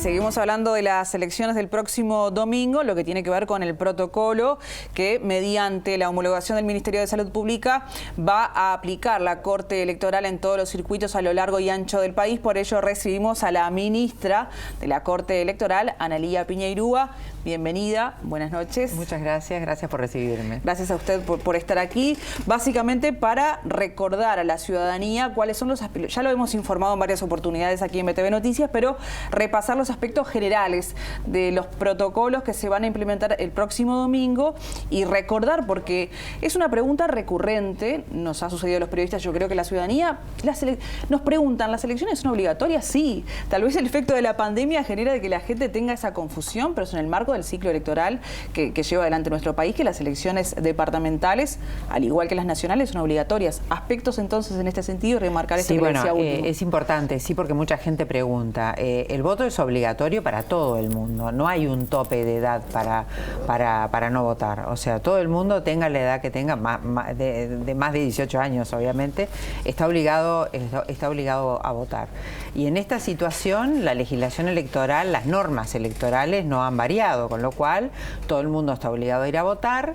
seguimos hablando de las elecciones del próximo domingo, lo que tiene que ver con el protocolo que mediante la homologación del Ministerio de Salud Pública va a aplicar la Corte Electoral en todos los circuitos a lo largo y ancho del país. Por ello recibimos a la ministra de la Corte Electoral, Analía Piñeirúa. Bienvenida, buenas noches. Muchas gracias, gracias por recibirme. Gracias a usted por estar aquí, básicamente para recordar a la ciudadanía cuáles son los aspectos. Ya lo hemos informado en varias oportunidades aquí en BTV Noticias, pero repasar los aspectos generales de los protocolos que se van a implementar el próximo domingo y recordar, porque es una pregunta recurrente, nos ha sucedido a los periodistas, yo creo que la ciudadanía, nos preguntan, ¿las elecciones son obligatorias? Sí, tal vez el efecto de la pandemia genera de que la gente tenga esa confusión, pero es en el marco del ciclo electoral que lleva adelante nuestro país, que las elecciones departamentales, al igual que las nacionales, son obligatorias. Aspectos entonces en este sentido y remarcar esto sí, que decía último. Es importante, sí, porque mucha gente pregunta. El voto es obligatorio para todo el mundo, no hay un tope de edad para no votar. O sea, todo el mundo, tenga la edad que tenga, de más de 18 años obviamente, está obligado a votar. Y en esta situación la legislación electoral, las normas electorales no han variado, con lo cual todo el mundo está obligado a ir a votar,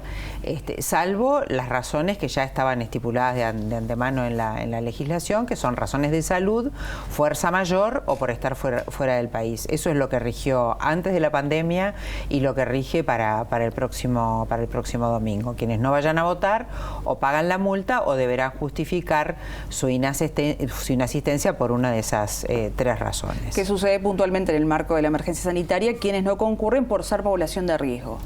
salvo las razones que ya estaban estipuladas de antemano en la legislación, que son razones de salud, fuerza mayor o por estar fuera del país. Eso es lo que rigió antes de la pandemia y lo que rige para el próximo domingo. Quienes no vayan a votar o pagan la multa o deberán justificar su inasistencia por una de esas tres razones. ¿Qué sucede puntualmente en el marco de la emergencia sanitaria? Quienes no concurren por ser población de riesgo.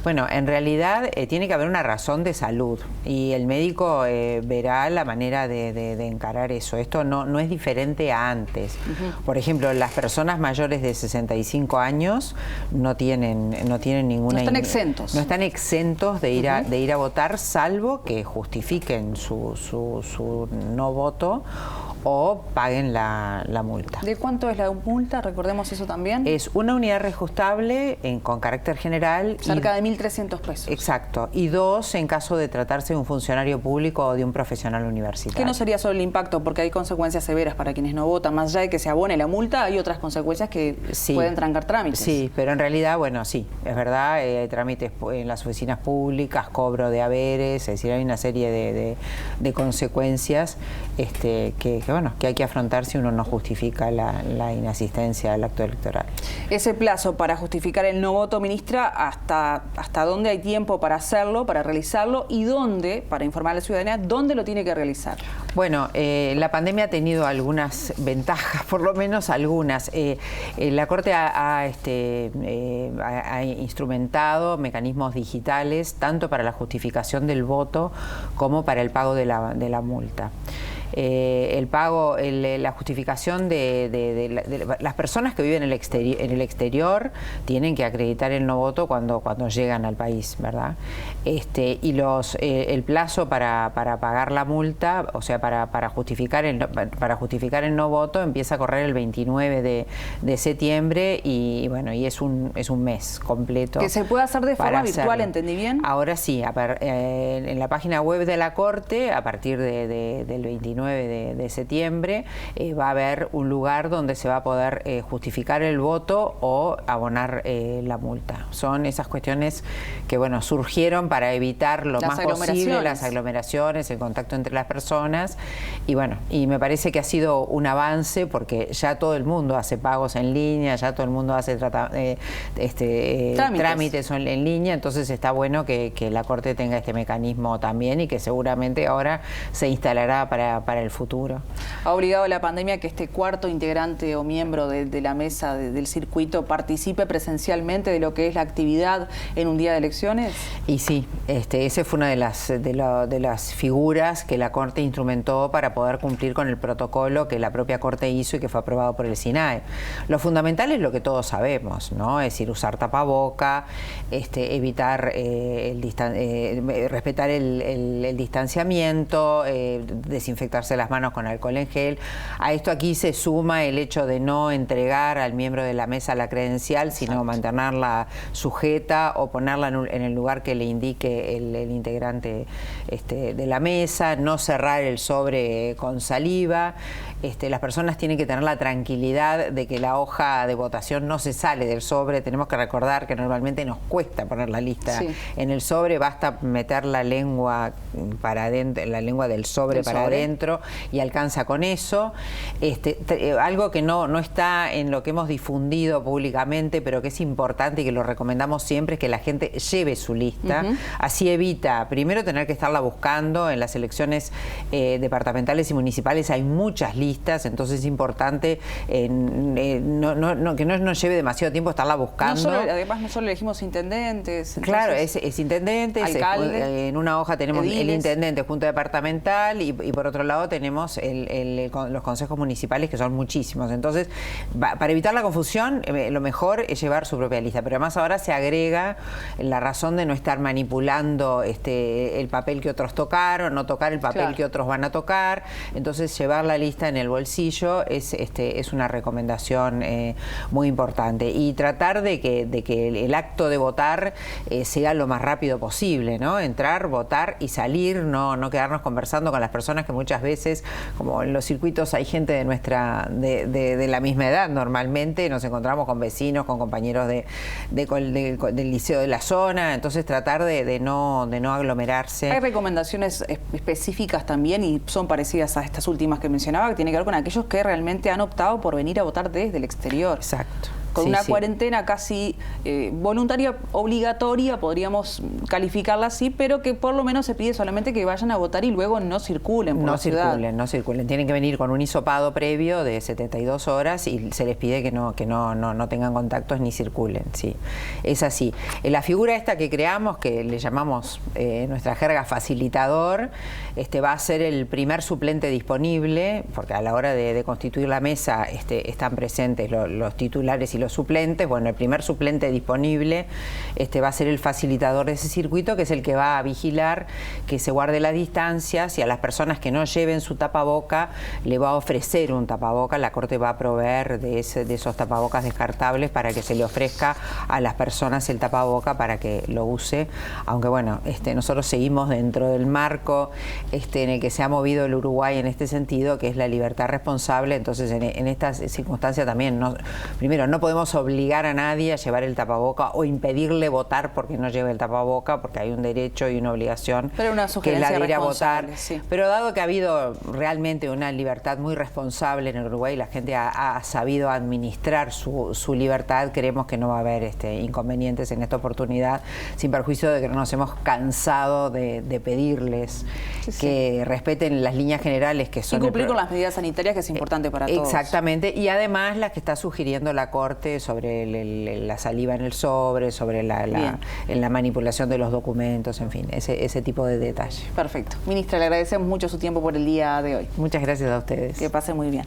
Bueno, en realidad tiene que haber una razón de salud y el médico verá la manera de encarar eso. Esto no es diferente a antes. Por ejemplo, las personas mayores de 65 años no tienen ninguna... No están exentos. No están exentos de ir a votar, salvo que justifiquen su no voto o paguen la multa. ¿De cuánto es la multa? Recordemos eso también. Es una unidad reajustable con carácter general. Cerca de 1.300 pesos. Exacto. Y 2 en caso de tratarse de un funcionario público o de un profesional universitario. Que no sería solo el impacto, porque hay consecuencias severas para quienes no votan. Más allá de que se abone la multa, hay otras consecuencias que pueden trancar trámites. Sí, pero en realidad, bueno, sí, es verdad, hay trámites en las oficinas públicas, cobro de haberes, es decir, hay una serie de consecuencias que hay que afrontar si uno no justifica la inasistencia al acto electoral. Ese plazo para justificar el no voto, ministra, ¿hasta dónde hay tiempo para hacerlo, para realizarlo? ¿Y dónde, para informar a la ciudadanía, dónde lo tiene que realizar? Bueno, la pandemia ha tenido algunas ventajas, por lo menos algunas. La Corte ha instrumentado mecanismos digitales, tanto para la justificación del voto como para el pago de la multa. La justificación de las personas que viven en el exterior tienen que acreditar el no voto cuando llegan al país, ¿verdad? Y el plazo para pagar la multa, o sea, para justificar el no voto, empieza a correr el 29 de septiembre y bueno, y es un mes completo. ¿Que se puede hacer de forma virtual, entendí bien? Ahora sí, en la página web de la Corte, a partir del 29 de septiembre, va a haber un lugar donde se va a poder justificar el voto o abonar la multa. Son esas cuestiones que, bueno, surgieron para evitar lo más posible las aglomeraciones, el contacto entre las personas y bueno, y me parece que ha sido un avance porque ya todo el mundo hace pagos en línea, ya todo el mundo hace trámites en línea, entonces está bueno que la Corte tenga este mecanismo también y que seguramente ahora se instalará para el futuro. ¿Ha obligado la pandemia que este cuarto integrante o miembro de la mesa del circuito participe presencialmente de lo que es la actividad en un día de elecciones? Y sí, ese fue una de las figuras que la Corte instrumentó para poder cumplir con el protocolo que la propia Corte hizo y que fue aprobado por el SINAE. Lo fundamental es lo que todos sabemos, ¿no? Es decir, usar tapaboca, evitar respetar el distanciamiento, desinfectar desinfectarse las manos con alcohol en gel. A esto aquí se suma el hecho de no entregar al miembro de la mesa la credencial, sino mantenerla sujeta o ponerla en el lugar que le indique el integrante de la mesa, no cerrar el sobre con saliva. Las personas tienen que tener la tranquilidad de que la hoja de votación no se sale del sobre. Tenemos que recordar que normalmente nos cuesta poner la lista en el sobre, basta meter la lengua para adentro, la lengua del sobre para adentro y alcanza con eso. Algo que no está en lo que hemos difundido públicamente, pero que es importante y que lo recomendamos siempre, es que la gente lleve su lista. Así evita, primero, tener que estarla buscando. En las elecciones departamentales y municipales hay muchas listas, entonces es importante que no nos lleve demasiado tiempo estarla buscando. Además, no solo elegimos intendentes. Claro, es intendente, alcalde. En una hoja tenemos ediles, el intendente, junta departamental y por otro lado tenemos los consejos municipales, que son muchísimos. Entonces, para evitar la confusión, lo mejor es llevar su propia lista. Pero además ahora se agrega la razón de no estar manipulando el papel que otros tocaron, no tocar el papel que otros van a tocar. Entonces, llevar la lista en el bolsillo es una recomendación muy importante. Y tratar de que el acto de votar sea lo más rápido posible, ¿no? Entrar, votar y salir, no quedarnos conversando con las personas, que muchas veces, como en los circuitos hay gente de la misma edad, normalmente nos encontramos con vecinos, con compañeros del liceo de la zona. Entonces tratar de no aglomerarse. Hay recomendaciones específicas también, y son parecidas a estas últimas que mencionaba, que tiene que ver con aquellos que realmente han optado por venir a votar desde el exterior. Exacto. Con una cuarentena casi voluntaria, obligatoria, podríamos calificarla así, pero que por lo menos se pide solamente que vayan a votar y luego no circulen por la ciudad. No circulen. Tienen que venir con un hisopado previo de 72 horas y se les pide que no tengan contactos ni circulen. Sí, es así. La figura esta que creamos, que le llamamos nuestra jerga facilitador, va a ser el primer suplente disponible, porque a la hora de constituir la mesa están presentes los titulares y los suplentes. Bueno, el primer suplente disponible va a ser el facilitador de ese circuito, que es el que va a vigilar que se guarde las distancias, y a las personas que no lleven su tapaboca le va a ofrecer un tapaboca. La Corte va a proveer de esos tapabocas descartables para que se le ofrezca a las personas el tapaboca para que lo use, aunque bueno, nosotros seguimos dentro del marco en el que se ha movido el Uruguay en este sentido, que es la libertad responsable. Entonces en estas circunstancias también primero no podemos obligar a nadie a llevar el tapaboca o impedirle votar porque no lleve el tapaboca, porque hay un derecho y una obligación, pero una que es la de ir a votar. Sí. Pero dado que ha habido realmente una libertad muy responsable en el Uruguay, la gente ha sabido administrar su libertad, creemos que no va a haber inconvenientes en esta oportunidad, sin perjuicio de que no nos hemos cansado de pedirles que respeten las líneas generales, que son... Y cumplir con las medidas sanitarias, que es importante para todos. Exactamente, y además las que está sugiriendo la Corte sobre la saliva en el sobre, sobre la manipulación de los documentos, en fin, ese tipo de detalle. Perfecto. Ministra, le agradecemos mucho su tiempo por el día de hoy. Muchas gracias a ustedes. Que pase muy bien.